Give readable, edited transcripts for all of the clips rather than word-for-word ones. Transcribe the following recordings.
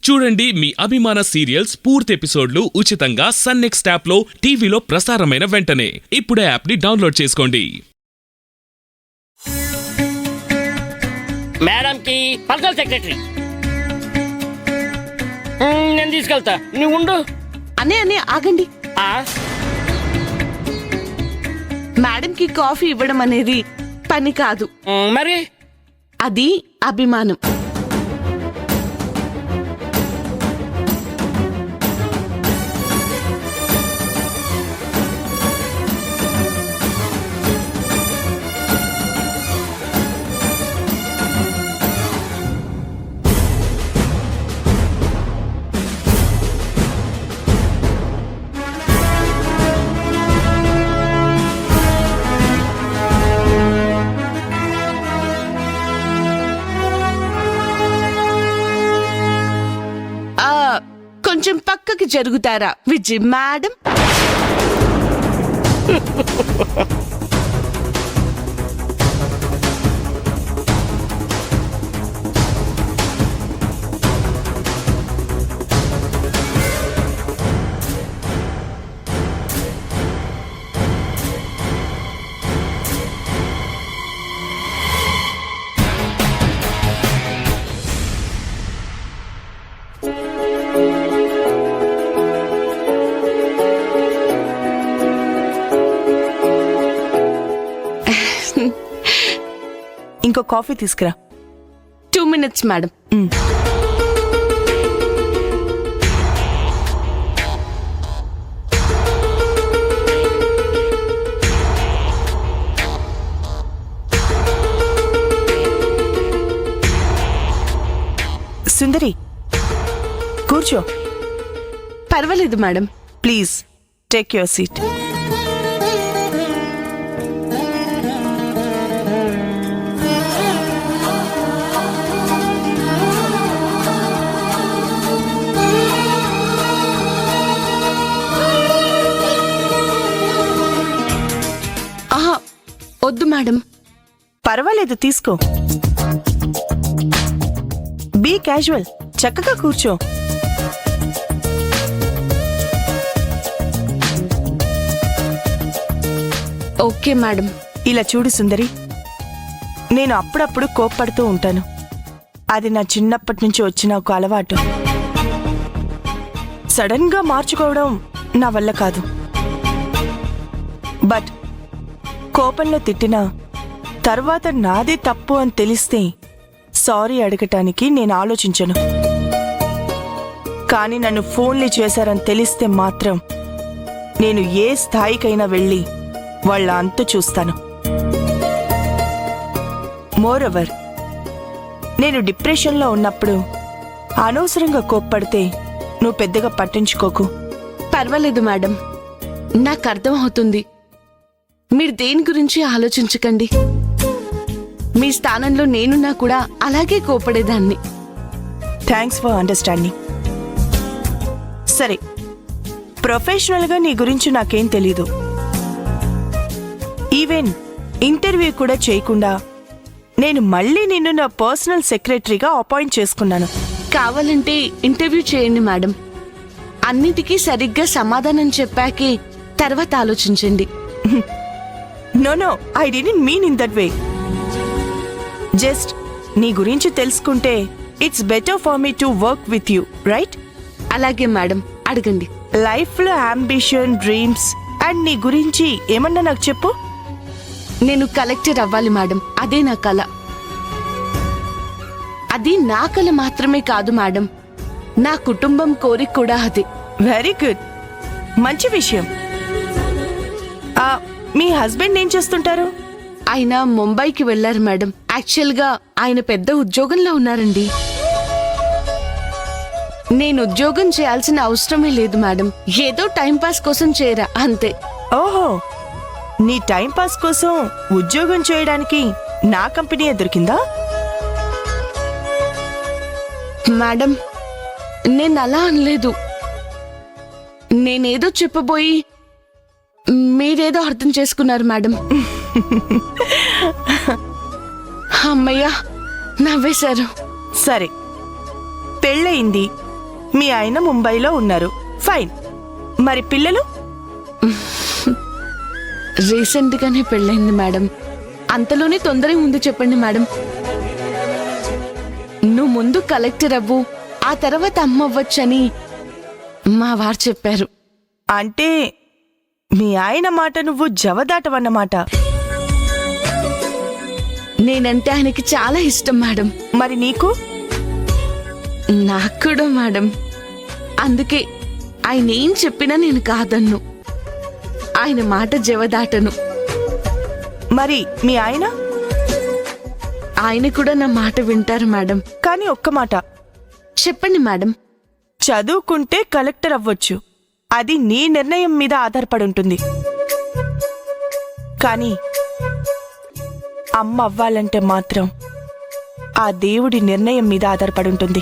చూడండి మీ అభిమాన సీరియల్స్ పూర్తి ఎపిసోడ్లు ఉచితంగా సన్ నెక్స్ట్ యాప్ లో టీవీలో ప్రసారమైన వెంటనే ఇప్పుడే యాప్ ని డౌన్లోడ్ చేసుకోండి. మేడం కి పర్సనల్ సెక్రటరీ నేను తీసుకెళ్తా, నువ్వు ఉండు. అనే ఆగండి. మేడం కి కాఫీ ఇవ్వడం అనేది పని కాదు, మరి అది అభిమానం. కొంచెం పక్కకి జరుగుతారా విజయ్ మేడం? ఇంకో కాఫీ తీసుకురా. 2 minutes మేడం. సుందరి కూర్చో. పర్వాలేదు madam. Please take your seat. వద్దు మేడం. పర్వాలేదు తీసుకో. బీ క్యాజువల్, చక్కగా కూర్చో. Okay madam. ఇలా చూడు సుందరి, నేను అప్పుడప్పుడు కోప్పడుతూ ఉంటాను. అది నా చిన్నప్పటి నుంచి వచ్చిన ఒక అలవాటు. సడన్ గా మార్చుకోవడం నా వల్ల కాదు. బట్ కోపంలో తిట్టినా తర్వాత నాదే తప్పు అని తెలిస్తే సారీ అడగటానికి నేను ఆలోచించను. కానీ నన్ను ఫోన్లు చేశారని తెలిస్తే మాత్రం నేను ఏ స్థాయికైనా వెళ్ళి వాళ్ళ అంతు చూస్తాను. మోరోవర్, నేను డిప్రెషన్లో ఉన్నప్పుడు అనవసరంగా కోప్పడితే నువ్వు పెద్దగా పట్టించుకోకు. పర్వాలేదు మేడం, నాకు అర్థం అవుతుంది. మీరు దేని గురించి ఆలోచించకండి. మీ స్థానంలో నేనున్నా కూడా అలాగే కోపడేదాన్ని. Thanks for understanding. సరే, ప్రొఫెషనల్గా నీ గురించి నాకేం తెలీదు. ఈవెన్ ఇంటర్వ్యూ కూడా చేయకుండా నేను మళ్ళీ నిన్ను నా పర్సనల్ సెక్రటరీగా అపాయింట్ చేసుకున్నాను. కావాలంటే ఇంటర్వ్యూ చేయండి మేడం. అన్నిటికీ సరిగ్గా సమాధానం చెప్పాకే తర్వాత ఆలోచించండి. No, I didn't mean in that way. Just నీ గురించి తెలుసుకుంటే it's better for me to work with you, right? అలాగే మేడం, అడగండి. లైఫ్లో అంబిషన్, డ్రీమ్స్ అండ్ నీ గురించి ఏమన్నా నాకు చెప్పు. నేను కలెక్టర్ అవ్వాలి మేడం, అదే నా కల. అది నా కల మాత్రమే కాదు మేడం, నా కుటుంబం కోరిక కూడా అదే. వెరీ గుడ్, మంచి విషయం. మీ హస్బెండ్ ఏం చేస్తుంటారు? ఆయన ముంబైకి వెళ్లారు మేడం. యాక్చువల్గా ఆయన పెద్ద ఉద్యోగంలో ఉన్నారండి. నేను ఉద్యోగం చేయాల్సిన అవసరమే లేదు మేడం. ఏదో టైంపాస్ కోసం చేరా అంతే. ఓహో, నీ టైంపాస్ కోసం ఉద్యోగం చేయడానికి నా కంపెనీ దొరికిందా? మేడం, నేను అలా అనలేదు. నేనేదో చెప్పబోయి మీరేదో అర్థం చేసుకున్నారు మేడం. అమ్మయ్యా, నవ్వేశారు. సరే, పెళ్ళయింది, మీ ఆయన ముంబైలో ఉన్నారు, ఫైన్. మరి పిల్లలు? రీసెంట్ గానే పెళ్ళైంది మేడం. అంతలోనే తొందర ఉంది చెప్పండి మేడం. నువ్వు ముందు కలెక్టర్ అవ్వు, ఆ తర్వాత అమ్మ అవ్వచ్చని మా వారు చెప్పారు. అంటే మీ ఆయన మాట నువ్వు జవదాటవన్నమాట. నేనంటే ఆయనకి చాలా ఇష్టం మేడం. మరి నీకు? నాకు కూడా మేడం. అందుకే ఆయన ఏం చెప్పినా నేను కాదన్ను, ఆయన మాట జవదాటను. మరి మీ ఆయన? ఆయన కూడా నా మాట వింటారు మేడం. కానీ ఒక్క మాట చెప్పండి మేడం. చదువుకుంటే కలెక్టర్ అవ్వచ్చు, అది నీ నిర్ణయం మీద ఆధారపడి ఉంటుంది. కానీ అమ్మ అవ్వాలంటే మాత్రం ఆ దేవుడి నిర్ణయం మీద ఆధారపడి ఉంటుంది.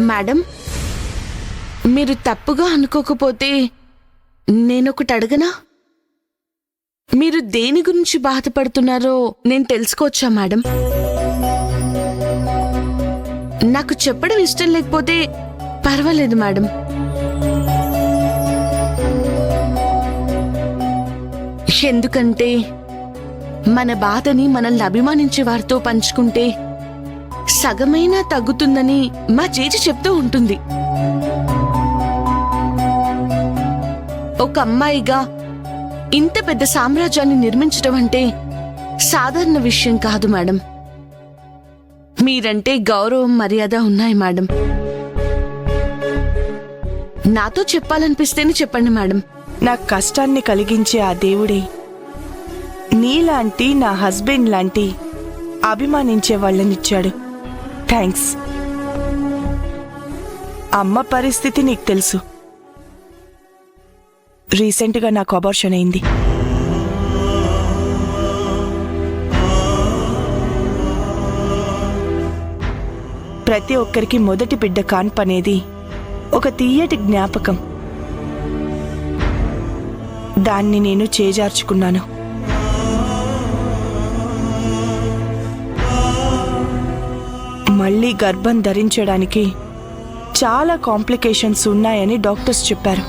మేడం, మీరు తప్పుగా అనుకోకపోతే నేనొకటి అడగనా? మీరు దేని గురించి బాధపడుతున్నారో నేను తెలుసుకోవచ్చా మేడం? నాకు చెప్పడం ఇష్టం లేకపోతే పర్వాలేదు మేడం. ఎందుకంటే మన బాధని మనల్ని అభిమానించే వారితో పంచుకుంటే సగమైనా తగ్గుతుందని మా జేజి చెప్తూ ఉంటుంది. ఒక అమ్మాయిగా ఇంత పెద్ద సామ్రాజ్యాన్ని నిర్మించడం అంటే సాధారణ విషయం కాదు మేడం. మీరంటే గౌరవం, మర్యాద ఉన్నాయి మేడం. నాతో చెప్పాలనిపిస్తేనే చెప్పండి మేడం. నా కష్టాన్ని కలిగించే ఆ దేవుడే నీలాంటి నా హస్బెండ్ లాంటి అభిమానించే వాళ్ళనిచ్చాడు. థ్యాంక్స్. అమ్మ పరిస్థితి నీకు తెలుసు. రీసెంట్గా నాకు అబార్షన్ అయింది. ప్రతి ఒక్కరికి మొదటి బిడ్డ కాన్పనేది ఒక తీయటి జ్ఞాపకం. దాన్ని నేను చేజార్చుకున్నాను. మళ్ళీ గర్భం ధరించడానికి చాలా కాంప్లికేషన్స్ ఉన్నాయని డాక్టర్స్ చెప్పారు.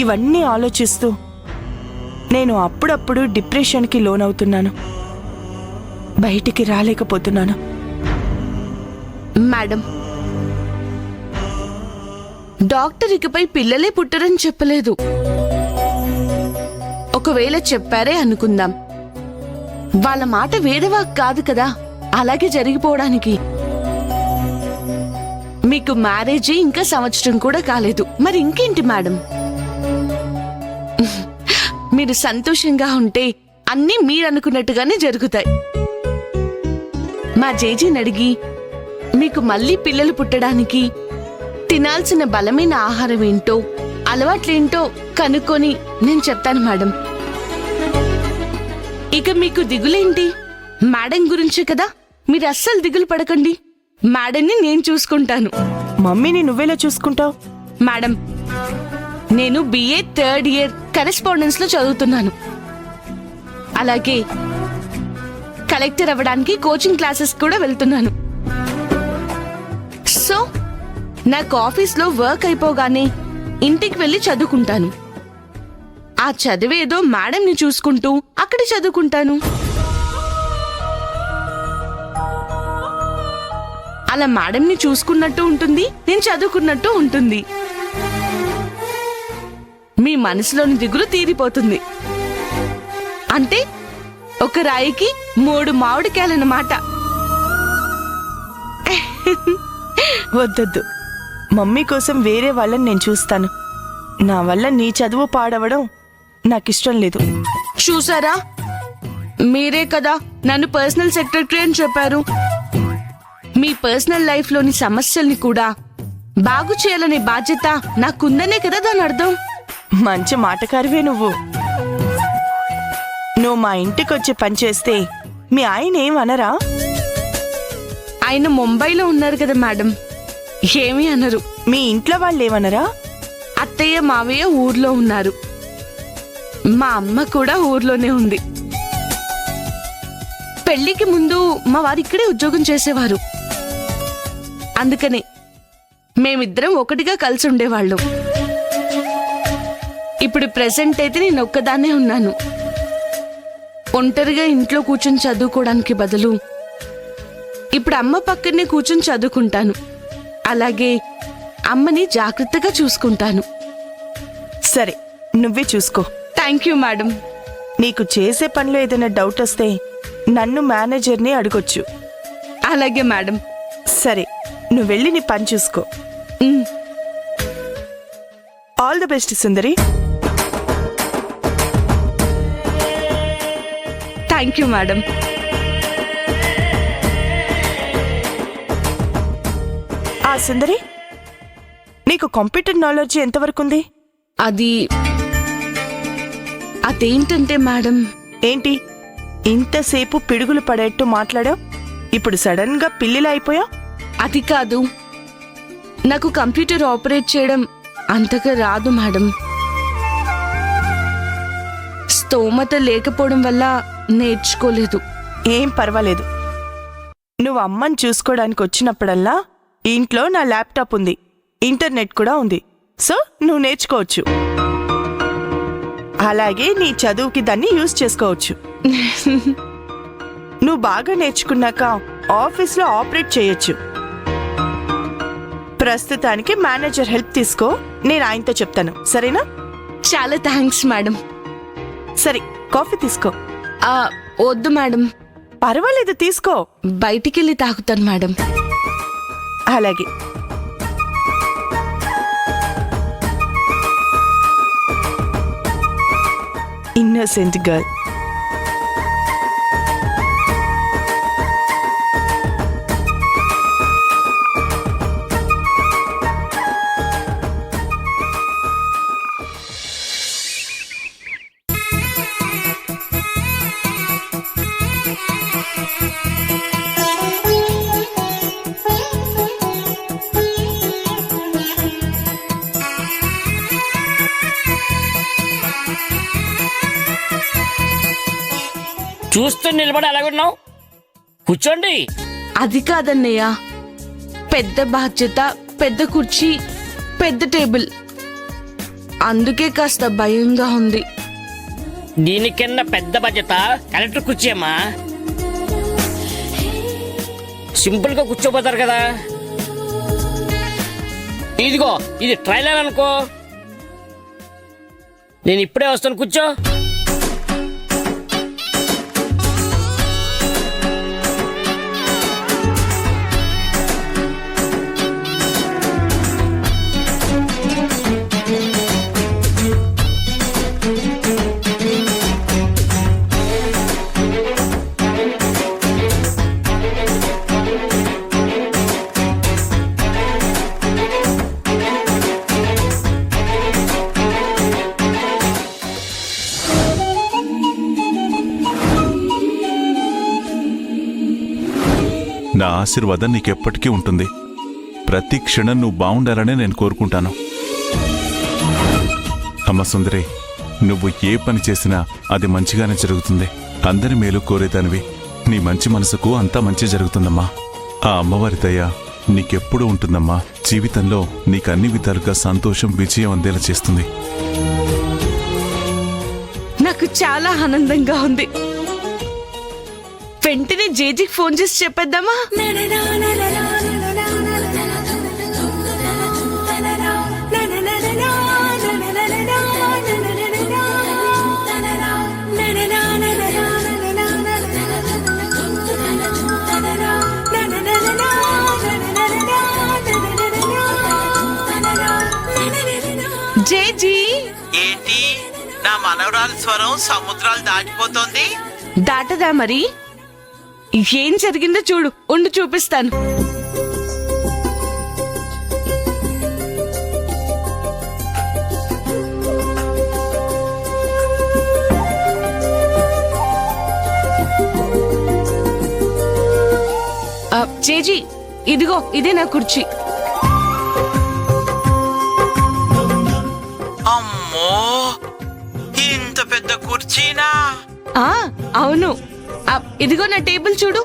ఇవన్నీ ఆలోచిస్తూ నేను అప్పుడప్పుడు డిప్రెషన్కి లోనవుతున్నాను. బయటికి రాలేకపోతున్నాను. మేడం, డాక్టర్ ఇకపై పిల్లలే పుట్టరని చెప్పలేదు. ఒకవేళ చెప్పారే అనుకుందాం, వాళ్ళ మాట వేదవాక్ కాదు కదా అలాగే జరిగిపోవడానికి. మీకు మ్యారేజీ ఇంకా సంవత్సరం కూడా కాలేదు, మరి ఇంకేంటి మేడం? మీరు సంతోషంగా ఉంటే అన్నీ మీరనుకున్నట్టుగానే జరుగుతాయి. మా జేజీని అడిగి మీకు మళ్ళీ పిల్లలు పుట్టడానికి తినాల్సిన బలమైన ఆహారం ఏంటో, అలవాట్లేంటో కనుక్కొని నేను చెప్తాను మేడం. ఇక మీకు దిగులేంటి? మేడం గురించే కదా, మీరు అస్సలు దిగులు పడకండి. మేడంని నేను చూసుకుంటాను. మమ్మీని నువ్వెలా చూసుకుంటావు? మేడం, నేను BA 3rd year కరెస్పాండెన్స్ లో చదువుతున్నాను. అలాగే కలెక్టర్ అవ్వడానికి కోచింగ్ క్లాసెస్ కూడా వెళ్తున్నాను. సో నాకు ఆఫీస్లో వర్క్ అయిపోగానే ఇంటికి వెళ్ళి చదువుకుంటాను. ఆ చదివేదో మేడంని చూసుకుంటూ అక్కడే చదువుకుంటాను. అలా మేడంని చూసుకున్నట్టు ఉంటుంది, నేను చదువుకున్నట్టు ఉంటుంది. మీ మనసులోని దిగులు తీరిపోతుంది. అంటే ఒక రాయికి 3 మామిడికాయలన్నమాట. వద్దొద్దు, మమ్మీ కోసం వేరే వాళ్ళని నేను చూస్తాను. నా వల్ల నీ చదువు పాడవడం నాకిష్టం లేదు. చూసారా, మీరే కదా నన్ను పర్సనల్ సెక్రటరీ అని చెప్పారు. మీ పర్సనల్ లైఫ్ లోని సమస్యల్ని కూడా బాగు చేయాలనే బాధ్యత నాకుందనే కదా దాని అర్థం. మంచి మాటకారివే నువ్వు. నువ్వు మా ఇంటికొచ్చి పనిచేస్తే మీ ఆయన ఏమనరా? ఆయన ముంబైలో ఉన్నారు కదా మేడం, ఏమీ అనరు. మీ ఇంట్లో వాళ్ళు ఏమనరా? అత్తయ్య మావయ్య ఊర్లో ఉన్నారు. మా అమ్మ కూడా ఊర్లోనే ఉంది. పెళ్లికి ముందు మా వారు ఇక్కడే ఉద్యోగం చేసేవారు. అందుకనే మేమిద్దరం ఒకటిగా కలిసి ఉండేవాళ్ళం. ఇప్పుడు ప్రెసెంట్ అయితే నేను ఒక్కదాన్నే ఉన్నాను. ఒంటరిగా ఇంట్లో కూర్చొని చదువుకోవడానికి బదులు ఇప్పుడు అమ్మ పక్కనే కూర్చొని చదువుకుంటాను. అలాగే అమ్మని జాగ్రత్తగా చూసుకుంటాను. సరే, నువ్వే చూసుకో. Thank you madam. నీకు చేసే పనిలో ఏదైనా డౌట్ వస్తే నన్ను మేనేజర్ని అడగొచ్చు. అలాగే మేడం. సరే, నువ్వు వెళ్ళి నీ పని చూసుకో. Um. All the best Sundari. Thank you madam. Sundari, నీకు కంప్యూటర్ నాలెడ్జ్ ఎంతవరకు ఉంది? అదేంటంటే మేడం. ఏంటి ఇంతసేపు పిడుగులు పడేట్టు మాట్లాడావు? ఇప్పుడు సడన్ గా పిల్లిలా అయిపోయా? అది కాదు, నాకు కంప్యూటర్ ఆపరేట్ చేయడం అంతగా రాదు మేడం. స్తోమత లేకపోవడం వల్ల నేర్చుకోలేదు. ఏం పర్వాలేదు. నువ్వు అమ్మని చూసుకోవడానికి వచ్చినప్పుడల్లా ఇంట్లో నా ల్యాప్టాప్ ఉంది, ఇంటర్నెట్ కూడా ఉంది. సో నువ్వు నేర్చుకోవచ్చు. అలాగే నీ చదువుకి దాన్ని యూజ్ చేసుకోవచ్చు. నువ్వు బాగా నేర్చుకున్నాక ఆఫీస్లో ఆపరేట్ చేయొచ్చు. ప్రస్తుతానికి మేనేజర్ హెల్ప్ తీసుకో, నేను ఆయనతో చెప్తాను. సరేనా? చాలా థ్యాంక్స్ మేడం. సరే, కాఫీ తీసుకో. వద్దు మేడం. పర్వాలేదు, తీసుకో. బయటికెళ్ళి తాగుతాను మేడం. అలాగే. Innocent girl. చూస్తూ నిలబడి అలాగున్నావు, కూర్చోండి. అది కాదన్నయ్య, పెద్ద బాధ్యత, పెద్ద కుర్చీ, పెద్ద టేబుల్, అందుకే కాస్త భయంగా ఉంది. దీనికన్నా పెద్ద బాధ్యత కలెక్టర్ కుర్చీ అమ్మా. సింపుల్ గా కూర్చోపోతారు కదా. ఇదిగో ఇది ట్రైలర్ అనుకో. నేను ఇప్పుడే వస్తాను, కూర్చో. నా ఆశీర్వాదం నీకెప్పటికీ ఉంటుంది. ప్రతి క్షణం నువ్వు బాగుండాలనే నేను కోరుకుంటాను. అమ్మ సుందరి, నువ్వు ఏ పని చేసినా అది మంచిగానే జరుగుతుంది. అందరి మేలు కోరేదానివి. నీ మంచి మనసుకు అంతా మంచి జరుగుతుందమ్మా. ఆ అమ్మవారి దయ నీకెప్పుడూ ఉంటుందమ్మా. జీవితంలో నీకు అన్ని విధాలుగా సంతోషం, విజయం అందేలా చేస్తుంది. నాకు చాలా ఆనందంగా ఉంది. వెంటనే జేజీకి ఫోన్ చేసి చెప్పేద్దామా? జేజీ, ఏంటి నా మనవరాలి స్వరం సముద్రాలు దాటిపోతోంది? దాటదా మరి? ఏం జరిగిందో చూడు, ఉండు చూపిస్తాను. జేజీ, ఇదిగో ఇదే నా కుర్చీ. అమ్మో, ఇంత పెద్ద పెద్ద కుర్చీనా? ఆ అవును. ఇదిగో నా టేబుల్ చూడు.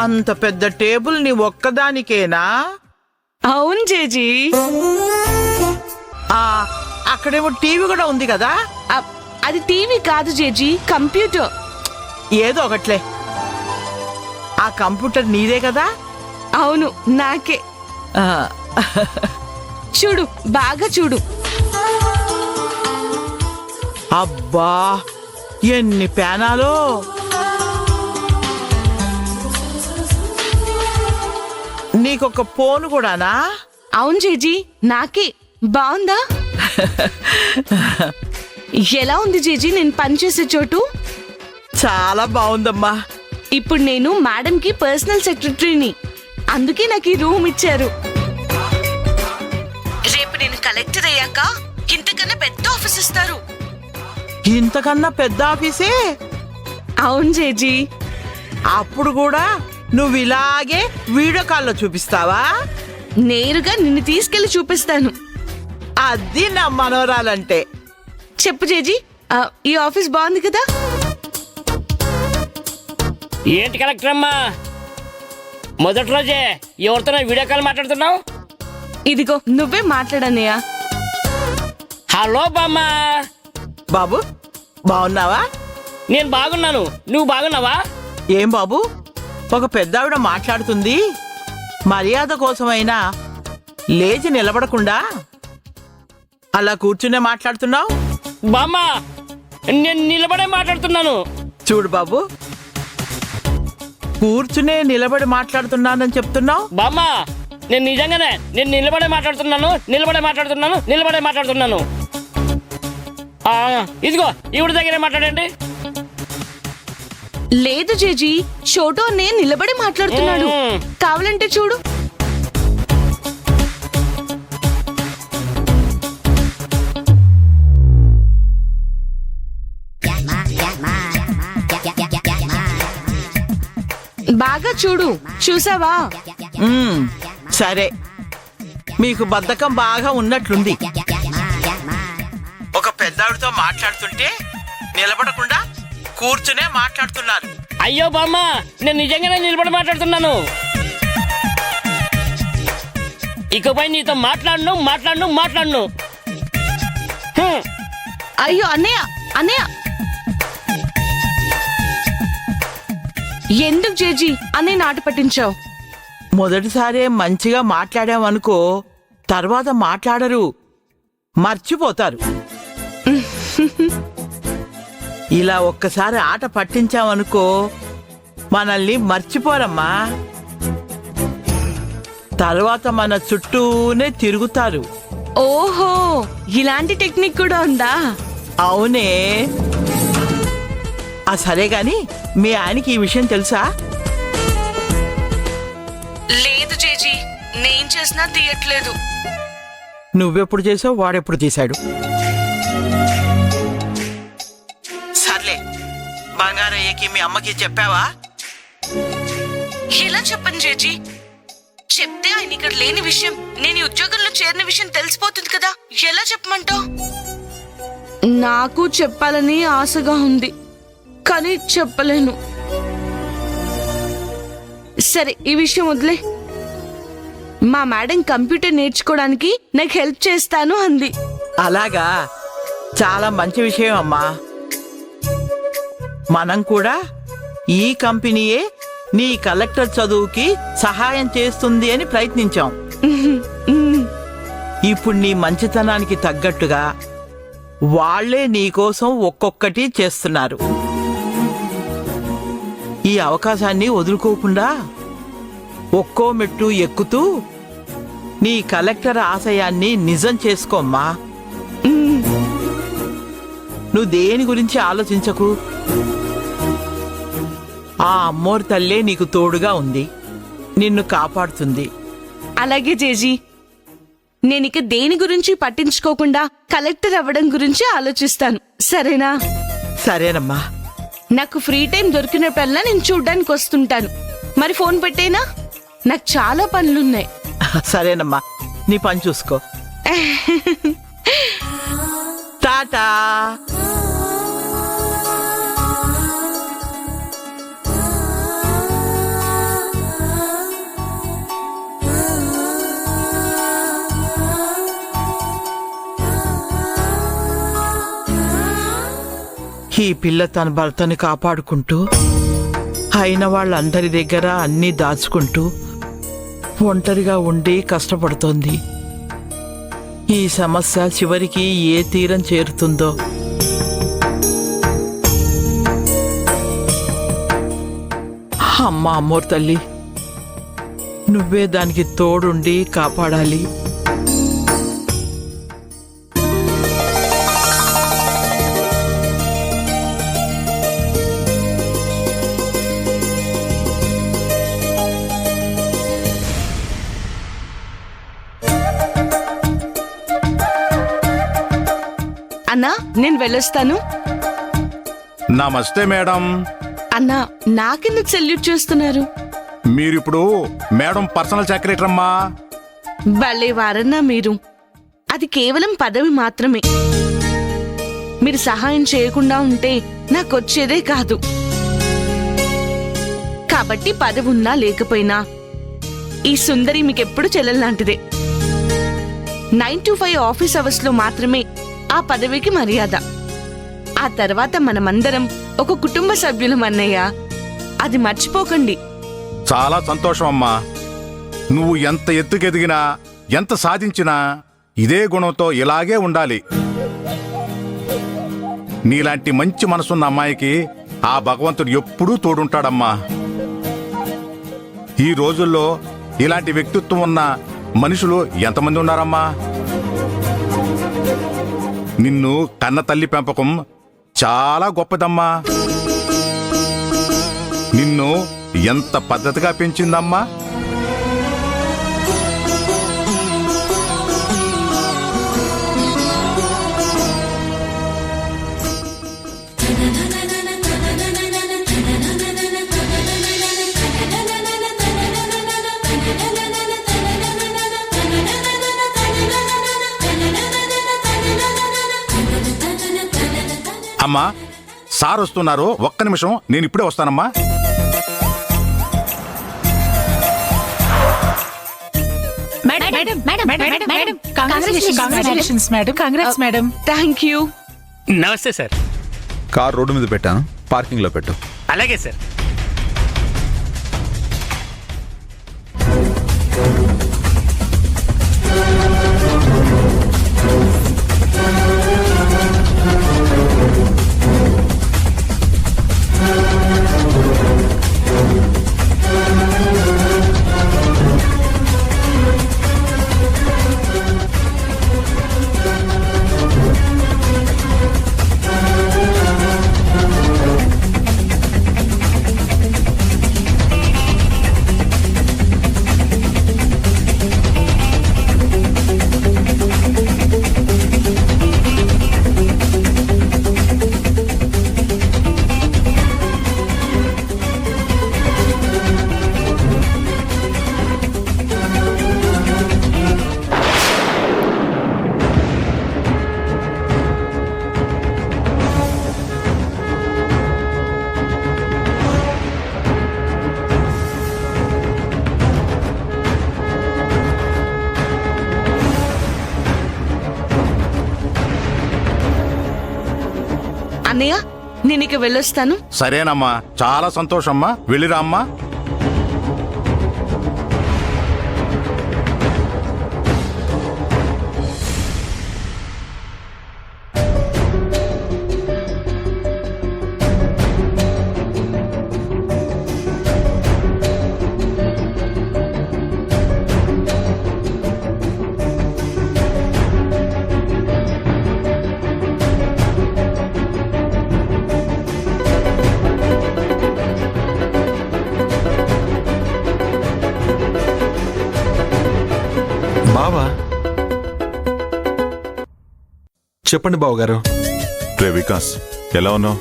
అంత పెద్ద టేబుల్ నీ ఒక్కదానికేనా? అవును జేజీ. ఆ అక్కడేమో టీవీ కూడా ఉంది కదా? అది టీవీ కాదు జేజీ, కంప్యూటర్. ఏదో ఒకట్లే. ఆ కంప్యూటర్ నీదే కదా? అవును, నాకే. ఆ, చూడు, బాగా చూడు. అబ్బా ఎన్ని ప్యానాలో! నీకొక ఫోన్ కూడానా? అవును జేజీ, నాకే. బాగుందా? ఎలా ఉంది జేజీ నేను పనిచేసే చోటు? చాలా బాగుందమ్మా. ఇప్పుడు నేను మేడం కి పర్సనల్ సెక్రటరీని, అందుకే నాకు ఈ రూమ్ ఇచ్చారు. రేపు నేను కలెక్టర్ అయ్యాక ఇంతకన్నా పెద్ద ఆఫీస్ ఇస్తారు. ఇంతకన్నా పెద్ద ఆఫీసే? అవును జేజీ. అప్పుడు కూడా నువ్వు ఇలాగే వీడియో కాల్లో చూపిస్తావా? నేరుగా నిన్ను తీసుకెళ్లి చూపిస్తాను. అది నా మనవరాలంటే. చెప్పు జేజీ, ఈ ఆఫీస్ బాగుంది కదా? ఏంటి కలెక్టర్ అమ్మా, మొదటి రోజే ఎవరితో వీడియో కాల్ మాట్లాడుతున్నావు? ఇదిగో నువ్వే మాట్లాడన్నయ్యా. హలో బామ్మ. బాబు బాగున్నావా? నేను బాగున్నాను, నువ్వు బాగున్నావా? ఏం బాబు, ఒక పెద్దావిడ మాట్లాడుతుంది, మర్యాద కోసమైనా లేచి నిలబడకుండా అలా కూర్చునే మాట్లాడుతున్నావు? బామ్మ, నేను నిలబడే మాట్లాడుతున్నాను. చూడు బాబు, కూర్చునే నిలబడి మాట్లాడుతున్నానని చెప్తున్నావు. బామ్మ, నేను నిజంగానే నిలబడే మాట్లాడుతున్నాను. ఇదిగో ఈవిడ దగ్గరే మాట్లాడండి. లేదు జేజీ, చోటు అన్నయ్య నిలబడి మాట్లాడుతున్నాడు. కావాలంటే చూడు. బాగా చూడు. చూసావా? సరే, మీకు బద్ధకం బాగా ఉన్నట్లుంది. ఒక పెద్దావిడతో మాట్లాడుతుంటే నిలబడకుండా కూర్చునే మాట్లాడుతున్నారు. అయ్యో బామ్మ, నేను నిజంగానే నిలబడి మాట్లాడుతున్నాను. ఇకపై నీతో మాట్లాడను. అయ్యో అన్నయ్య, ఎందుకు జేజీ అన్నయ్య నాట పట్టించావు? మొదటిసారే మంచిగా మాట్లాడామనుకో, తర్వాత మాట్లాడరు, మర్చిపోతారు. ఇలా ఒక్కసారి ఆట పట్టించామనుకో మనల్ని మర్చిపోరమ్మా. తర్వాత మన చుట్టూనే తిరుగుతారు. ఓహో, ఇలాంటి టెక్నిక్ కూడా ఉందా? అవునే. సరే గాని మీ ఆయనకి ఈ విషయం తెలుసా? లేదు జేజీ, నేను చేసినా తీయట్లేదు. నువ్వెప్పుడు చేసావు, వాడెప్పుడు చేశాడు? సర్లే, బంగారయ్యకి మీ అమ్మకి చెప్పావా? ఎలా చెప్పను జేజీ? చెప్తే ఆయన ఇక్కడ లేని విషయం, నేను ఈ ఉద్యోగంలో చేరిన విషయం తెలిసిపోతుంది కదా. ఎలా చెప్పమంటావు? నాకు చెప్పాలని ఆశగా ఉంది, కానీ చెప్పలేను. సరే, ఈ విషయం వదిలే. మా మేడం కంప్యూటర్ నేర్చుకోవడానికి నాకు హెల్ప్ చేస్తాను అంది. అలాగా, చాలా మంచి విషయం అమ్మా. మనం కూడా ఈ కంపెనీయే నీ కలెక్టర్ చదువుకి సహాయం చేస్తుంది అని ప్రయత్నించాం. ఇప్పుడు నీ మంచితనానికి తగ్గట్టుగా వాళ్లే నీకోసం ఒక్కొక్కటి చేస్తున్నారు. ఈ అవకాశాన్ని వదులుకోకుండా ఒక్కో మెట్టు ఎక్కుతూ నీ కలెక్టర్ ఆశయాన్ని నిజం చేసుకోమ్మా. నువ్వు దేని గురించి ఆలోచించకు. ఆ అమ్మోరు తల్లే నీకు తోడుగా ఉంది, నిన్ను కాపాడుతుంది. అలాగే జేజీ, నేనిక దేని గురించి పట్టించుకోకుండా కలెక్టర్ అవ్వడం గురించి ఆలోచిస్తాను. సరేనా? సరేనమ్మా. నాకు ఫ్రీ టైం దొరికినప్పుడల్లా నేను చూడ్డానికి వస్తుంటాను. మరి ఫోన్ పెట్టేనా? నాకు చాలా పనులున్నాయి. సరేనమ్మా, నీ పని చూసుకో. టాటా. ఈ పిల్ల తన భర్తని కాపాడుకుంటూ అయిన వాళ్ళందరి దగ్గర అన్నీ దాచుకుంటూ ఒంటరిగా ఉండి కష్టపడుతోంది. ఈ సమస్య చివరికి ఏ తీరం చేరుతుందో. అమ్మా అమ్మోరు తల్లి, నువ్వే దానికి తోడుండి కాపాడాలి. అన్నా, నేను వెళ్ళొస్తాను. నమస్తే మేడం. అన్నా, నాకెందుకు సెల్యూట్ చేస్తున్నారు? మీరిప్పుడు మేడం పర్సనల్ సెక్రటరీ అమ్మా. భలే వారన్నా మీరు. అది కేవలం పదవి మాత్రమే. మీరు సహాయం చేయకుండా ఉంటే నాకొచ్చేదే కాదు. కాబట్టి పదవి ఉన్నా లేకపోయినా ఈ సుందరి మీకెప్పుడు చెల్లెల్లాంటిదే. 9 to 5 ఆఫీస్ అవర్స్ లో మాత్రమే ఆ పదవికి మర్యాద. ఆ తర్వాత మనమందరం ఒక కుటుంబ సభ్యులం అన్నయ్య. అది మర్చిపోకండి. చాలా సంతోషం అమ్మా. నువ్వు ఎంత ఎత్తుకెదిగినా ఎంత సాధించినా ఇదే గుణంతో ఇలాగే ఉండాలి. నీలాంటి మంచి మనసున్న అమ్మాయికి ఆ భగవంతుడు ఎప్పుడూ తోడుంటాడమ్మా. ఈ రోజుల్లో ఇలాంటి వ్యక్తిత్వం ఉన్న మనుషులు ఎంతమంది ఉన్నారమ్మా? నిన్ను కన్న తల్లి పెంపకం చాలా గొప్పదమ్మా. నిన్ను ఎంత పద్ధతిగా పెంచిందమ్మా. అమ్మా, సార్ వస్తున్నారు, ఒక్క నిమిషం, నేను ఇప్పుడే వస్తానమ్మా. Thank you. నమస్తే సార్. కార్ రోడ్డు మీద పెట్టాను, పార్కింగ్ లో పెట్టు. అలాగే సార్. అన్నయ్య, నేను ఇక వెళ్ళొస్తాను. సరేనమ్మా, చాలా సంతోషమ్మా. వెళ్ళిరా అమ్మా. బావా, చెప్పండి బావగారు. రే వికాస్, ఎలా ఉన్నావు?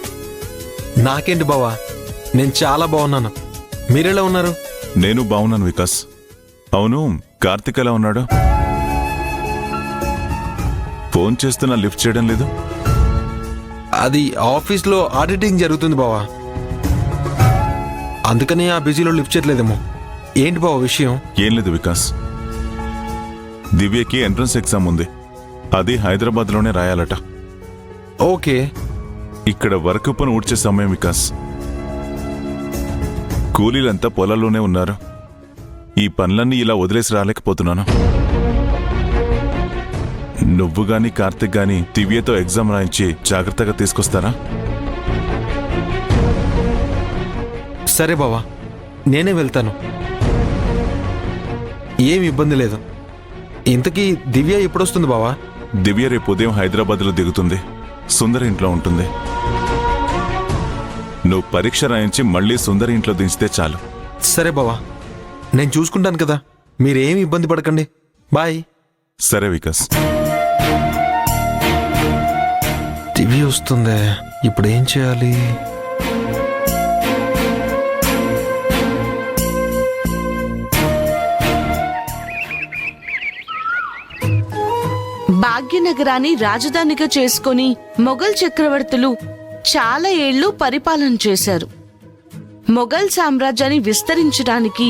నాకేంటి బావా, నేను చాలా బాగున్నాను. మీరెలా ఉన్నారు? నేను బాగున్నాను వికాస్. అవును, కార్తిక్ ఎలా ఉన్నాడు? ఫోన్ చేస్తున్నా లిఫ్ట్ చేయడం లేదు. అది ఆఫీస్లో ఆడిటింగ్ జరుగుతుంది బావా, అందుకని ఆ బిజీలో లిఫ్ట్ చేయట్లేదేమో. ఏంటి బావ విషయం? ఏం లేదు వికాస్, దివ్యకి ఎంట్రన్స్ ఎగ్జామ్ ఉంది. అది హైదరాబాద్లోనే రాయాలట. ఓకే. ఇక్కడ వర్క్ పని ఊడ్చే సమయం వికాస్. కూలీలంతా పొలాల్లోనే ఉన్నారు. ఈ పనులన్నీ ఇలా వదిలేసి రాలేకపోతున్నాను. నువ్వు గాని కార్తిక్ గాని దివ్యతో ఎగ్జామ్ రాయించి జాగ్రత్తగా తీసుకొస్తారా? సరే బావా, నేనే వెళ్తాను, ఏమి ఇబ్బంది లేదు. ఇంతకీ దివ్య ఎప్పుడొస్తుంది బావా? దివ్య రేపు ఉదయం హైదరాబాద్లో దిగుతుంది. సుందరి ఇంట్లో ఉంటుంది. నువ్వు పరీక్ష రాయించి మళ్ళీ సుందరి ఇంట్లో దించితే చాలు. సరే బావా, నేను చూసుకుంటాను కదా, మీరేమి ఇబ్బంది పడకండి. బాయ్. సరే వికాస్. దివ్య వస్తుందే, ఇప్పుడు ఏం చేయాలి? భాగ్యనగరాన్ని రాజధానిగా చేసుకొని మొఘల్ చక్రవర్తులు చాలా ఏళ్లు పరిపాలన చేశారు. మొఘల్ సామ్రాజ్యాన్ని విస్తరించడానికి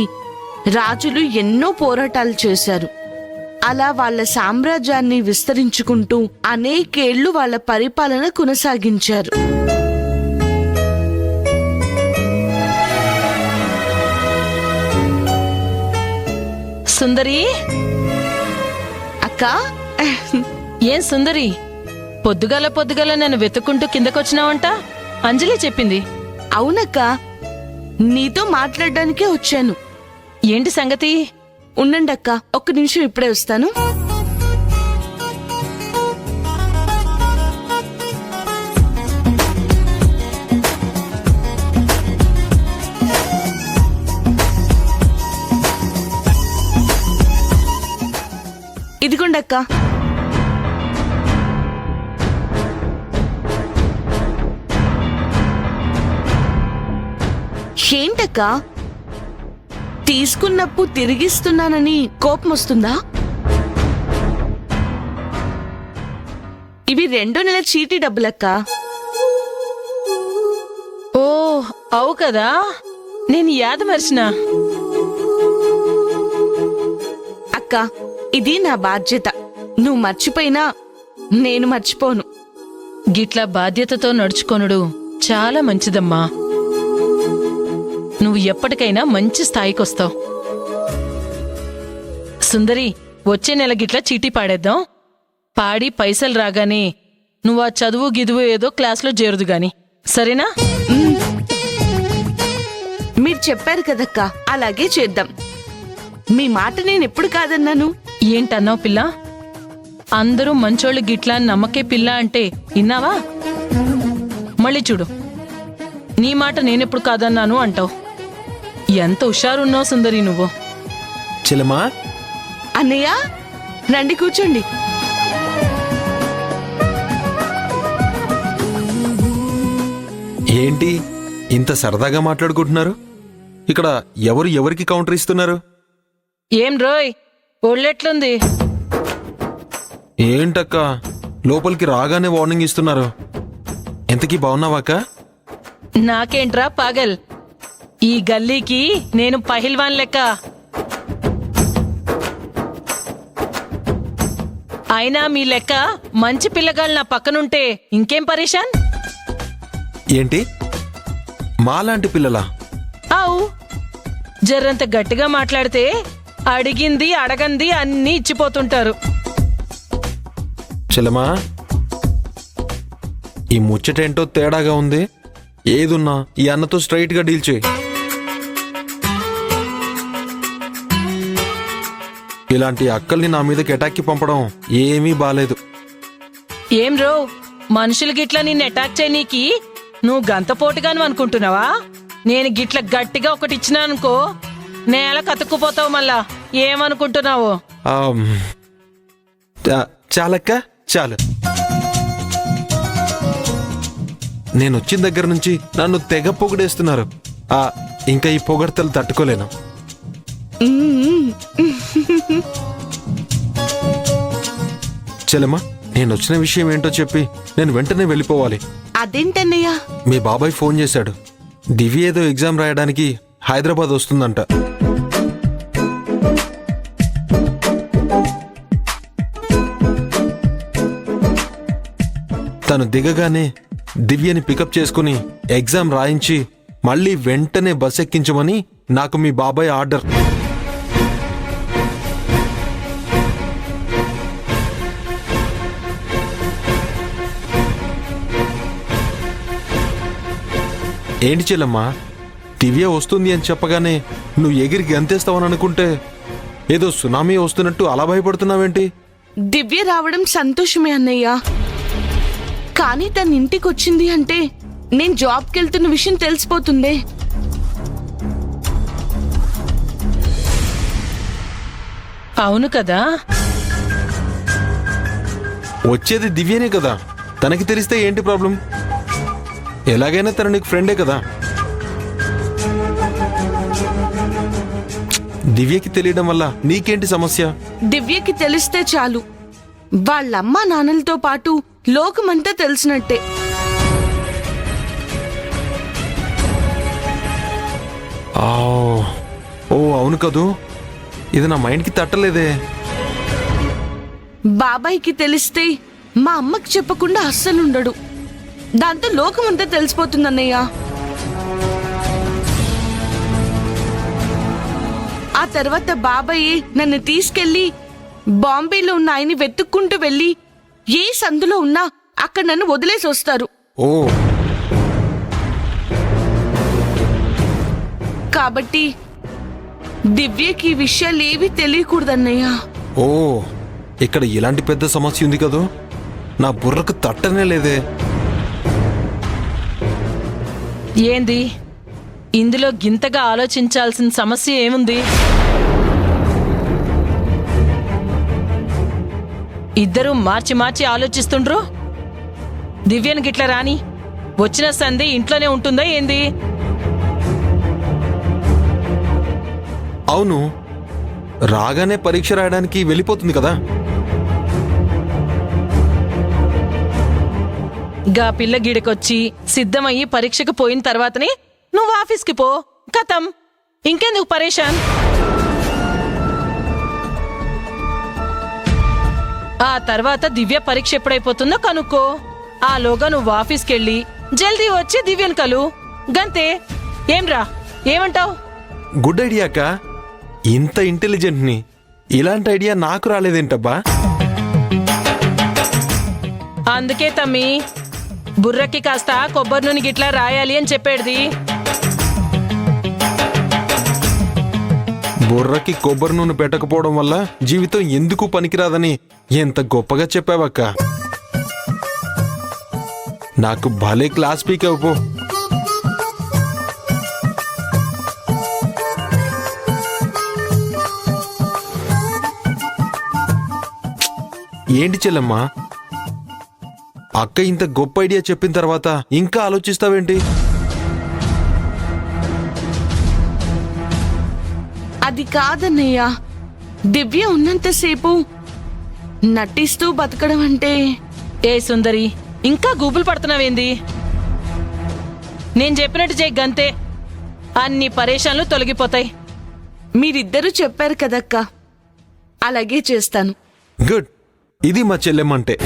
రాజులు ఎన్నో పోరాటాలు చేశారు. అలా వాళ్ళ సామ్రాజ్యాన్ని విస్తరించుకుంటూ అనేకేళ్లు వాళ్ళ పరిపాలన కొనసాగించారు. సుందరి, అక్క, ఏం సుందరి, పొద్దుగాల నన్ను వెతుక్కుంటూ కిందకొచ్చినావంట? అంజలి చెప్పింది. అవునక్క, నీతో మాట్లాడడానికే వచ్చాను. ఏంటి సంగతి? ఉండండక్క, ఒక్క నిమిషం, ఇప్పుడే వస్తాను. ఇదిగోండక్క. ఏంటక్క, తీసుకున్నప్పు తిరిగిస్తున్నానని కోపం వస్తుందా? ఇవి 2 నెలల చీటీ డబ్బులక్క. ఓ అవు కదా, నేను యాద మర్చినా. అక్క, ఇది నా బాధ్యత. నువ్వు మర్చిపోయినా నేను మర్చిపోను. గిట్లా బాధ్యతతో నడుచుకొనుడు చాలా మంచిదమ్మా. నువ్వు ఎప్పటికైనా మంచి స్థాయికొస్తావు. సుందరి, వచ్చే నెల గిట్లా చీటీ పాడేద్దాం. పాడి పైసలు రాగానే నువ్వు ఆ చదువు గిదువు ఏదో క్లాస్లో చేరుదు గాని, సరేనా? మీరు చెప్పారు కదక్క, అలాగే చేద్దాం. మీ మాట నేను ఎప్పుడు కాదన్నాను? ఏంటన్నావు పిల్ల? అందరూ మంచోళ్ళు గిట్లా నమ్మకే పిల్ల అంటే విన్నావా? మళ్ళీ చూడు, నీ మాట నేనెప్పుడు కాదన్నాను అంటావు. ఎంత హుషారున్నావు సుందరి నువ్వు. చెల్లెమా, అన్నయ్య, రండి కూర్చోండి. ఏంటి ఇంత సరదాగా మాట్లాడుకుంటున్నారు? ఇక్కడ ఎవరు ఎవరికి కౌంటర్ ఇస్తున్నారు? ఏం రోయ్, ఒళ్ళెట్లుంది? ఏంటక్క లోపలికి రాగానే వార్నింగ్ ఇస్తున్నారు? ఎంతకీ బాగున్నావాక? నాకేంట్రా పాగల్, ఈ గల్లీకి నేను పహిల్వాన్ లెక్క. అయినా మీ లెక్క మంచి పిల్లగాళ్ళు నా పక్కనుంటే ఇంకేం పరేషాన్? ఏంటి మాలాంటి పిల్లలా? ఆవు, జర్రంత గట్టిగా మాట్లాడితే అడిగింది అడగంది అన్నీ ఇచ్చిపోతుంటారు. చెల్లెమా, ఈ ముచ్చటేంటో తేడాగా ఉంది. ఏదున్నా ఈ అన్నతో స్ట్రైట్ గా డీల్ చేయి. ఇలాంటి అక్కల్ని నా మీదకి అటాక్కి పంపడం ఏమీ బాలేదు. ఏం రో, మనుషులు గిట్లా నిన్ను అటాక్ చేయనీకి నువ్వు గంతపోటుగాను అనుకుంటున్నావా? నేను గిట్ల గట్టిగా ఒకటి ఇచ్చినానుకో నేల కతుక్కుపోతావు. మళ్ళా ఏమనుకుంటున్నావు? చాలక్క, చాలు. నేను వచ్చిన దగ్గర నుంచి నన్ను తెగ పొగిడేస్తున్నారు. ఇంకా ఈ పొగడ్తలు తట్టుకోలేను. చెల్లెమ్మా, నేను వచ్చిన విషయం ఏంటో చెప్పి నేను వెంటనే వెళ్ళిపోవాలి. అదేంటన్నయ్య? మీ బాబాయ్ ఫోన్ చేశాడు. దివ్య ఏదో ఎగ్జామ్ రాయడానికి హైదరాబాద్ వస్తుందంట. తను దిగగానే దివ్యని పికప్ చేసుకుని ఎగ్జామ్ రాయించి మళ్ళీ వెంటనే బస్ ఎక్కించమని నాకు మీ బాబాయ్ ఆర్డర్. ఏంటి చెల్లమ్మా, దివ్య వస్తుంది అని చెప్పగానే నువ్వు ఎగిరి గంతేస్తావని అనుకుంటే ఏదో సునామీ వస్తున్నట్టు అలా భయపడుతున్నావేంటి? దివ్య రావడం సంతోషమే అన్నయ్య, కానీ తన ఇంటికి వచ్చింది అంటే నేను జాబ్కి వెళ్తున్న విషయం తెలిసిపోతుందే. అవును కదా. వచ్చేది దివ్యనే కదా, తనకి తెలిస్తే ఏంటి ప్రాబ్లం? ఎలాగైనా తన నీకు ఫ్రెండే కదా. దివ్యకి తెలియడం వల్ల నీకేంటి సమస్య? దివ్యకి తెలిస్తే చాలు, వాళ్ళమ్మ నాన్నలతో పాటు లోకమంతా తెలిసినట్టే. ఓ అవును కదూ, ఇది నా మైండ్కి తట్టలేదే. బాబాయ్కి తెలిస్తే మా అమ్మకి చెప్పకుండా అస్సలుండడు. దాంతో లోకమంతా తెలిసిపోతుందన్నయ్య. ఆ తర్వాత బాబాయ్ నన్ను తీసుకెళ్లి బాంబేలో ఉన్న ఆయన్ని వెతుక్కుంటూ వెళ్ళి ఏ సందులో ఉన్నా అక్కడ నన్ను వదిలేసి వస్తారు. ఓ కాబట్టి దివ్యకి ఈ విషయాలు ఏవి తెలియకూడదన్నయ్య. ఓ ఇక్కడ ఇలాంటి పెద్ద సమస్య ఉంది కదూ, నా బుర్రకు తట్టనే లేదే. ఏంది ఇందులో గింతగా ఆలోచించాల్సిన సమస్య ఏముంది? ఇద్దరూ మార్చి మార్చి ఆలోచిస్తుండ్రు. దివ్యను గిట్ల రాని, వచ్చిన సంధి ఇంట్లోనే ఉంటుందా ఏంది? అవును, రాగానే పరీక్ష రాయడానికి వెళ్ళిపోతుంది కదా. గా పిల్ల గిడికొచ్చి సిద్ధమయ్యి పరీక్షకు పోయిన తర్వాతనే నువ్వు ఆఫీస్కి పో, కథం. ఇంకెందుకు పరేషాన్? ఆ తర్వాత దివ్య పరీక్ష ఎప్పుడైపోతుందో కనుక్కో. ఆలోగా నువ్వు ఆఫీస్కెళ్ళి జల్దీ వచ్చి దివ్యను కలు, గంతే. ఏంరా, ఏమంటావ్? గుడ్ ఐడియా అక్క. ఇంత ఇంటెలిజెంట్ని ఇలాంటి ఐడియా నాకు రాలేదేంటబ్బా. అందుకే తమ్మి బుర్రకి కాస్త కొబ్బరి నూనె గిట్లా రాయాలి అని చెప్పేది. బుర్రకి కొబ్బరి నూనె పెట్టకపోవడం వల్ల జీవితం ఎందుకు పనికిరాదని ఎంత గొప్పగా చెప్పావక్క. నాకు భలే క్లాస్ స్పీక్ అవ్వపో. ఏంటి చెల్లమ్మా, అక్క ఇంత గొప్ప ఐడియా చెప్పిన తర్వాత ఇంకా ఆలోచిస్తావేంటి? అది కాదన్నయ్య, దివ్య ఉన్నంతసేపు నటిస్తూ బతకడం అంటే. ఏ సుందరి, ఇంకా గూగుల్ పడుతున్నావేంది? నేను చెప్పినట్టు చెయ్యి, గంతే. అన్ని పరేషాన్లు తొలగిపోతాయి. మీరిద్దరూ చెప్పారు కదక్క, అలాగే చేస్తాను. గుడ్, ఇది మా చెల్లెమ్మంటే.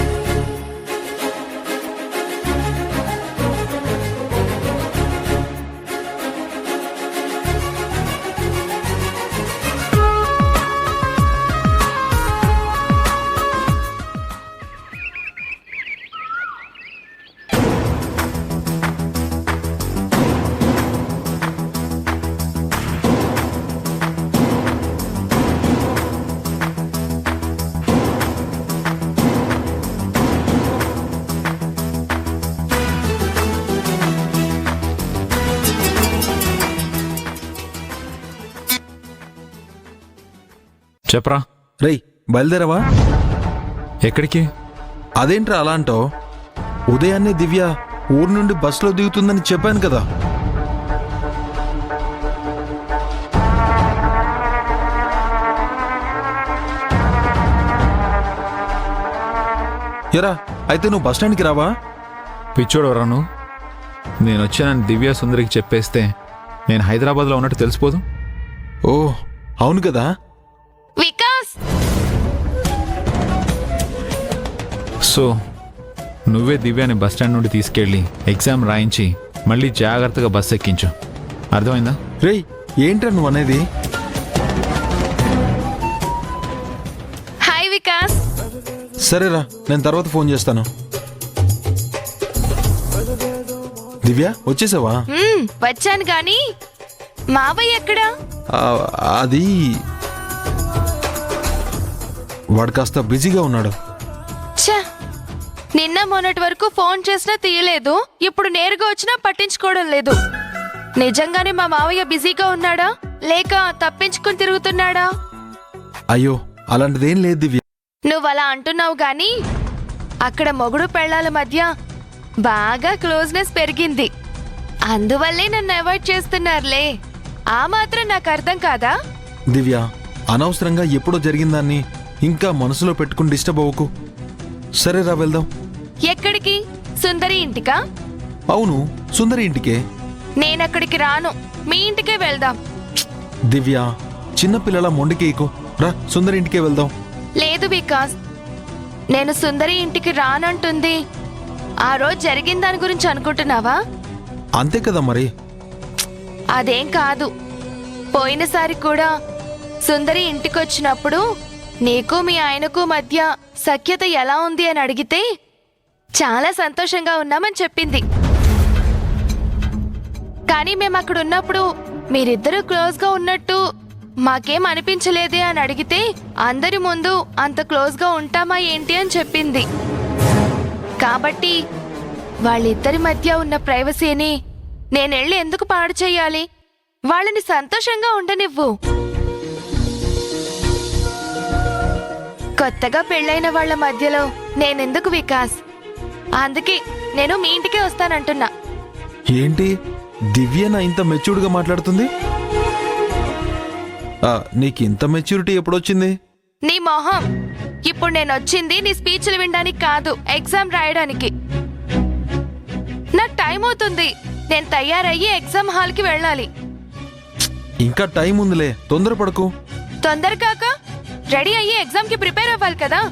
చెప్పరా. రేయ్, బయలుదేరవా? ఎక్కడికి? అదేంట్రా అలా అంటావు? ఉదయాన్నే దివ్య ఊరు నుండి బస్సులో దిగుతుందని చెప్పాను కదా. ఎరా అయితే నువ్వు బస్ స్టాండ్కి రావా? పిచ్చోడవరా నువ్వు? నేను వచ్చానని దివ్య సుందరికి చెప్పేస్తే నేను హైదరాబాద్లో ఉన్నట్టు తెలిసిపోదు. ఓ అవును కదా. వికాస్, సో నువ్వే దివ్యాని బస్ స్టాండ్ నుండి తీసుకెళ్ళి ఎగ్జామ్ రాయించి మళ్ళీ జాగ్రత్తగా బస్ ఎక్కించు. అర్థమైందా? రేయ్ ఏంట్రా నువ్వు అనేది? హాయ్ వికాస్. సరేరా, నేను తర్వాత ఫోన్ చేస్తాను. దివ్య వచ్చేసావా? వచ్చాను గాని మావయ్య ఎక్కడా? అది వాడు కాస్త బిజీగా ఉన్నాడు. ఛ, నిన్న మొన్నటి వరకు ఫోన్ చేసినా తీయలేదు, ఇప్పుడు నేరుగా వచ్చినా పట్టించుకోవడం లేదు. నిజంగానే మా మావయ్య బిజీగా ఉన్నాడా లేక తప్పించుకుని తిరుగుతున్నాడా? అయ్యో అలాంటిదేం లేదు దివ్య. నువ్వు అలా అంటున్నావు గాని అక్కడ మొగుడు పెళ్ళాల మధ్య బాగా క్లోజ్నెస్ పెరిగింది. అందువల్లే నన్ను అవాయిడ్ చేస్తున్నారులే. ఆ మాత్రం నాకు అర్థం కాదా? దివ్య అనవసరంగా ఎప్పుడో జరిగిందాన్ని ఇంకా మనసులో పెట్టుకుని డిస్టర్బ్ అవ్వకు. సరేరా వెళ్దాం. ఎక్కడికి? సుందరి ఇంటికా? అవును సుందరి ఇంటికే. నేనక్కడికి రాను, మీ ఇంటికే వెళ్దాం. దివ్య చిన్నపిల్లల మొండికేయకు, రా సుందరి ఇంటికే వెళ్దాం. లేదు వికాస్, నేను సుందరి ఇంటికి రానంటుంది. ఆ రోజు జరిగిన దాని గురించి అనుకుంటున్నావా? అంతే కదా మరి. అదేం కాదు. పోయినసారి కూడా సుందరి ఇంటికొచ్చినప్పుడు నీకు మీ ఆయనకు మధ్య సఖ్యత ఎలా ఉంది అని అడిగితే చాలా సంతోషంగా ఉన్నామని చెప్పింది. కానీ మేము అక్కడ ఉన్నప్పుడు మీరిద్దరూ క్లోజ్గా ఉన్నట్టు మాకేం అనిపించలేదే అని అడిగితే అందరి ముందు అంత క్లోజ్గా ఉంటామా ఏంటి అని చెప్పింది. కాబట్టి వాళ్ళిద్దరి మధ్య ఉన్న ప్రైవసీని నేనెళ్ళి ఎందుకు పాడు చెయ్యాలి? వాళ్ళని సంతోషంగా ఉండనివ్వు. కొత్తగా పెళ్ళైన వాళ్ళ మధ్యలో నేనెందుకు వికాస్? అందుకే నేను మీ ఇంటికే వస్తానంటున్నా. ఏంటి దివ్య నా ఇంత మెచ్యూర్డ్గా మాట్లాడుతుంది? నీకు ఇంత మెచ్యూరిటీ ఎప్పుడొచ్చింది? నీ మొహం. ఇప్పుడు నేను వచ్చింది నీ స్పీచ్లు వినడానికి కాదు, ఎగ్జామ్ రాయడానికి. నాకు టైం అవుతుంది, నేను తయారయ్యి ఎగ్జామ్ హాల్కి వెళ్ళాలి. ఇంకా టైం ఉందిలే, తొందరపడకు. తొందర కాక రెడీ అయ్యి ఎగ్జామ్కి ప్రిపేర్ అవ్వాలి కదా.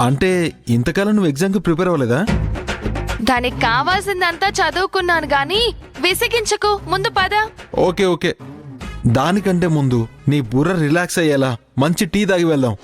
అంటే ఇంతకాలం నువ్వు ఎగ్జామ్కి ప్రిపేర్ అవ్వలేదా? దానికి కావాల్సిందంతా చదువుకున్నాను గాని విసిగించకు, ముందు పద. ఓకే ఓకే, దానికంటే ముందు నీ బుర్ర రిలాక్స్ అయ్యేలా మంచి టీ తాగి వెళ్దాం.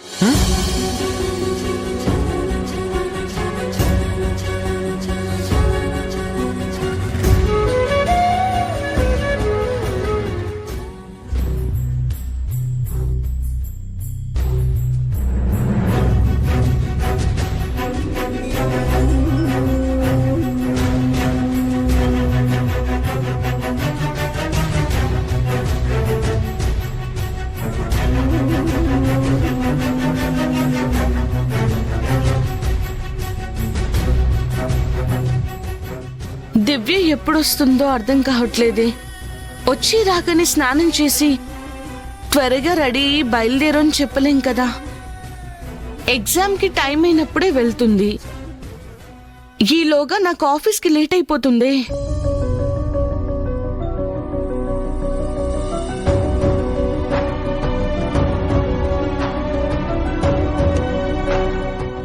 దివ్య ఎప్పుడొస్తుందో అర్థం కావట్లేదే. వచ్చి రాగానే స్నానం చేసి త్వరగా రెడీ అయ్యి బయలుదేరని చెప్పలేం కదా. ఎగ్జామ్కి టైం అయినప్పుడే వెళ్తుంది. ఈలోగా నాకు ఆఫీస్కి లేట్ అయిపోతుంది.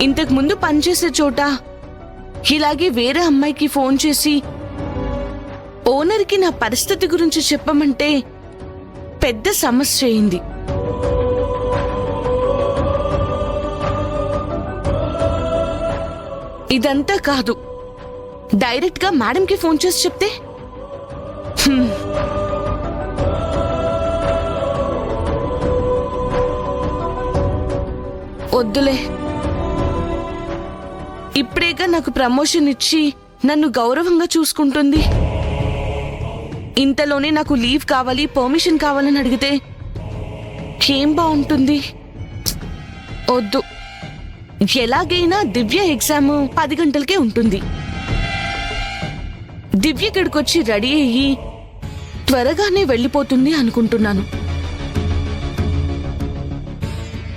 ఇంతకు ముందు పనిచేసే చోట ఇలాగే వేరే అమ్మాయికి ఫోన్ చేసి ఓనర్కి నా పరిస్థితి గురించి చెప్పమంటే పెద్ద సమస్య అయింది. ఇదంతా కాదు, డైరెక్ట్ గా మేడంకి ఫోన్ చేసి చెప్తే వద్దులే. ఇప్పుడేగా నాకు ప్రమోషన్ ఇచ్చి నన్ను గౌరవంగా చూసుకుంటుంది. ఇంతలోనే నాకు లీవ్ కావాలి, పర్మిషన్ కావాలని అడిగితే ఏం బాగుంటుంది? వద్దు. ఎలాగైనా దివ్య ఎగ్జామ్ 10 గంటలకే ఉంటుంది. దివ్య ఇక్కడికొచ్చి రెడీ అయ్యి త్వరగానే వెళ్ళిపోతుంది అనుకుంటున్నాను.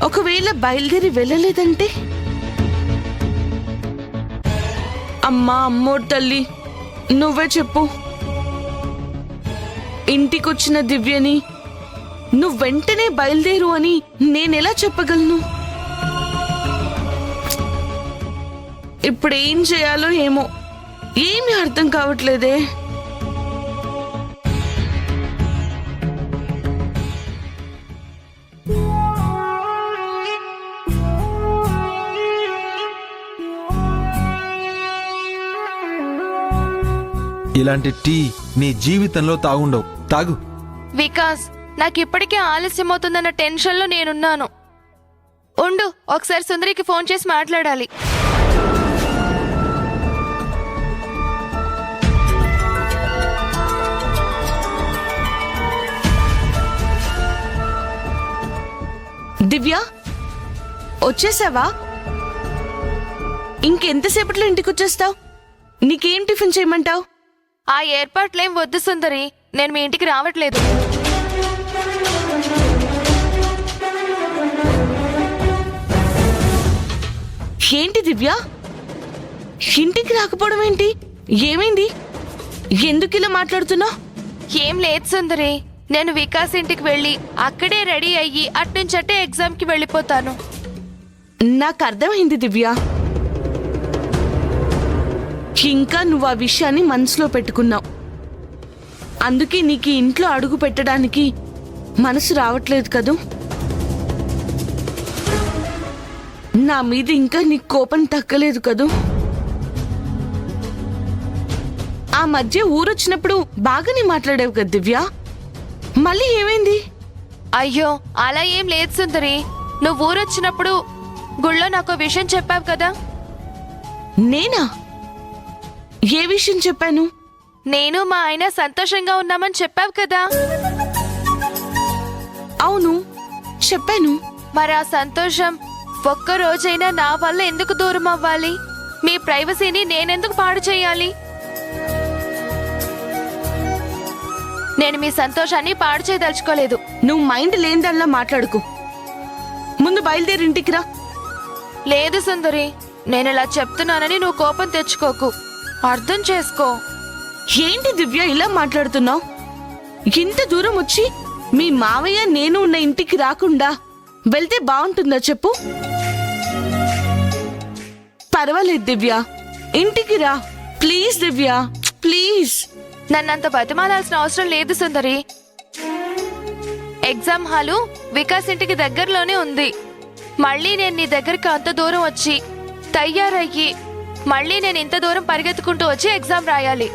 ఒకవేళ బయలుదేరి వెళ్ళలేదంటే అమ్మా అమ్మోడు తల్లి, నువ్వే చెప్పు. ఇంటికొచ్చిన దివ్యని నువ్వు వెంటనే బయలుదేరు అని నేనెలా చెప్పగలను? ఇప్పుడేం చేయాలో ఏమో, ఏమీ అర్థం కావట్లేదే. ఇలాంటి టీ నీ జీవితంలో తాగుండవు. తాగు. వికాస్, నాకు ఇప్పటికే ఆలస్యం అవుతుందన్న టెన్షన్లో నేనున్నాను. ఉండు, ఒకసారి సుందరికి ఫోన్ చేసి మాట్లాడాలి. దివ్య, వచ్చేసావా? ఇంకెంతసేపట్లో ఇంటికి వచ్చేస్తావు? నీకేం టిఫిన్ చేయమంటావు? ఆ ఏర్పాట్లేం వద్దు సుందరి, నేను మీ ఇంటికి రావట్లేదు. ఏంటి దివ్య, ఇంటికి రాకపోవడం ఏంటి? ఏమైంది? ఎందుకు ఇలా మాట్లాడుతున్నావు? ఏం లేదు సుందరి, నేను వికాస్ ఇంటికి వెళ్ళి అక్కడే రెడీ అయ్యి అట్నుంచట్టే ఎగ్జామ్కి వెళ్ళిపోతాను. నాకు అర్థమైంది దివ్య. ఇంకా నువ్వు ఆ విషయాన్ని మనసులో పెట్టుకున్నావు. అందుకే నీకు ఈ ఇంట్లో అడుగు పెట్టడానికి మనసు రావట్లేదు కదూ. నా మీద ఇంకా నీకు కోపం తగ్గలేదు కదూ. ఆ మధ్య ఊరొచ్చినప్పుడు బాగానే మాట్లాడావు కదా దివ్య, మళ్ళీ ఏమైంది? అయ్యో, అలా ఏం లేదు సుందరి. నువ్వు ఊరొచ్చినప్పుడు గుళ్ళో నాకు విషయం చెప్పావు కదా. నేనా? ఏ విషయం చెప్పాను? నేను మా ఆయన సంతోషంగా ఉన్నామని చెప్పావు కదా. అవును, చెప్పాను. మరి ఆ సంతోషం ఒక్క రోజైనా నా వల్ల ఎందుకు దూరం అవ్వాలి? మీ ప్రైవసీని నేనెందుకు పాడు చేయాలి? నేను మీ సంతోషాన్ని పాడు చేయదలుచుకోలేదు. నువ్వు మైండ్ లేనిదల్లా మాట్లాడుకు. ముందు బయలుదేరి ఇంటికి రా. లేదు సుందరి, నేను ఇలా చెప్తున్నానని నువ్వు కోపం తెచ్చుకోకు, అర్థం చేసుకో. ఏంటి దివ్య ఇలా మాట్లాడుతున్నావు? ఇంత దూరం వచ్చి మీ మావయ్య నేను ఉన్న ఇంటికి రాకుండా వెళ్తే బాగుంటుందా చెప్పు? పర్వాలేదు దివ్య, ఇంటికి రా ప్లీజ్. Divya please. నన్నంత బతిమాలాల్సిన అవసరం లేదు సుందరి. ఎగ్జామ్ హాలు వికాస్ ఇంటికి దగ్గరలోనే ఉంది. మళ్ళీ నేను నీ దగ్గరికి అంత దూరం వచ్చి తయారయ్యి మళ్ళీ నేను ఇంత దూరం పరిగెత్తుకుంటూ వచ్చి ఎగ్జామ్ రాయాలి.